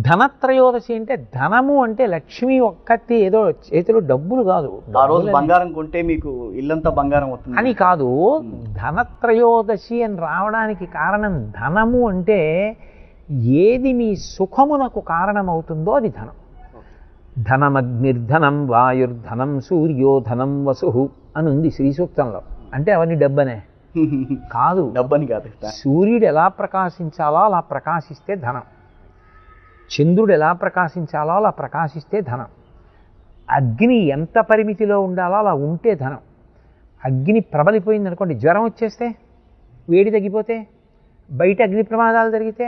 ధనత్రయోదశి అంటే ధనము అంటే లక్ష్మి ఒక్కటి ఏదో చేతిలో డబ్బులు కాదు, ఆ రోజు బంగారం కొంటే మీకు ఇల్లంతా బంగారం అవుతుంది అని కాదు. ధనత్రయోదశి అని రావడానికి కారణం ధనము అంటే ఏది మీ సుఖమునకు కారణమవుతుందో అది ధనం. ధనమగ్నిర్ధనం వాయుర్ధనం సూర్యోధనం వసు అని ఉంది శ్రీ సూక్తంలో. అంటే అవన్నీ డబ్బనే కాదు, డబ్బని కాదు. సూర్యుడు ఎలా ప్రకాశించాలో అలా ప్రకాశిస్తే ధనం, చంద్రుడు ఎలా ప్రకాశించాలో అలా ప్రకాశిస్తే ధనం, అగ్ని ఎంత పరిమితిలో ఉండాలో అలా ఉంటే ధనం. అగ్ని ప్రబలిపోయింది అనుకోండి, జ్వరం వచ్చేస్తే, వేడి తగ్గిపోతే, బయట అగ్ని ప్రమాదాలు జరిగితే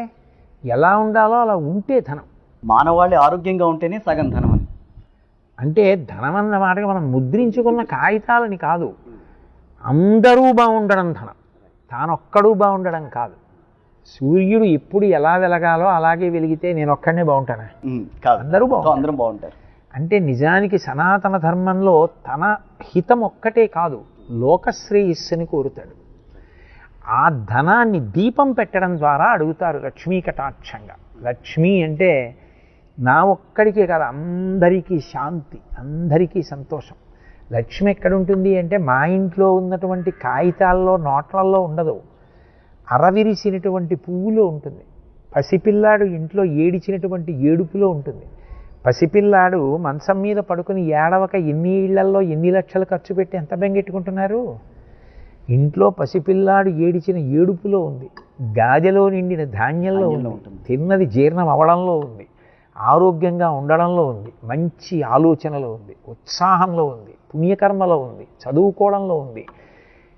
ఎలా ఉండాలో అలా ఉంటే ధనం. మానవాళి ఆరోగ్యంగా ఉంటేనే సగం ధనం అని. అంటే ధనం అన్న మాటగా మనం ముద్రించుకున్న కాగితాలని కాదు, అందరూ బాగుండడం ధనం, తానొక్కడూ బాగుండడం కాదు. సూర్యుడు ఎప్పుడు ఎలా వెలగాలో అలాగే వెలిగితే నేను ఒక్కడనే బాగుంటానా? అందరూ బాగుంటారు. అంటే నిజానికి సనాతన ధర్మంలో తన హితం ఒక్కటే కాదు, లోకశ్రేయస్సుని కోరుతాడు. ఆ ధనాన్ని దీపం పెట్టడం ద్వారా అడుగుతారు లక్ష్మీ కటాక్షంగా. లక్ష్మి అంటే నా ఒక్కడికే కాదు, అందరికీ శాంతి, అందరికీ సంతోషం. లక్ష్మి ఎక్కడుంటుంది అంటే మా ఇంట్లో ఉన్నటువంటి కాగితాల్లో నోట్లల్లో ఉండదు, అరవిరిసినటువంటి పువ్వులో ఉంటుంది. పసిపిల్లాడు ఇంట్లో ఏడిచినటువంటి ఏడుపులో ఉంటుంది. పసిపిల్లాడు మంచం మీద పడుకుని ఏడవక ఎన్ని ఇళ్లల్లో ఎన్ని లక్షలు ఖర్చు పెట్టి ఎంత బెంగెట్టుకుంటున్నారు? ఇంట్లో పసిపిల్లాడు ఏడిచిన ఏడుపులో ఉంది, గాజెలో నిండిన ధాన్యంలో ఉంటుంది, తిన్నది జీర్ణం అవడంలో ఉంది, ఆరోగ్యంగా ఉండడంలో ఉంది, మంచి ఆలోచనలో ఉంది, ఉత్సాహంలో ఉంది, పుణ్యకర్మలో ఉంది, చదువుకోవడంలో ఉంది,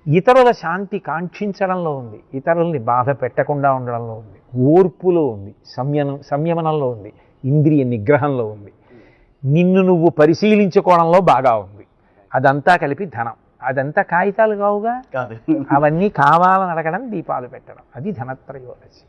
ఇతరుల శాంతి కాంక్షించడంలో ఉంది, ఇతరుల్ని బాధ పెట్టకుండా ఉండడంలో ఉంది, ఓర్పులో ఉంది, సంయమనంలో ఉంది, ఇంద్రియ నిగ్రహంలో ఉంది, నిన్ను నువ్వు పరిశీలించుకోవడంలో బాగా ఉంది. అదంతా కలిపి ధనం. అదంతా కాగితాలు కావుగా, అవన్నీ కావాలని అడగడం, దీపాలు పెట్టడం, అది ధనత్రయోదశి.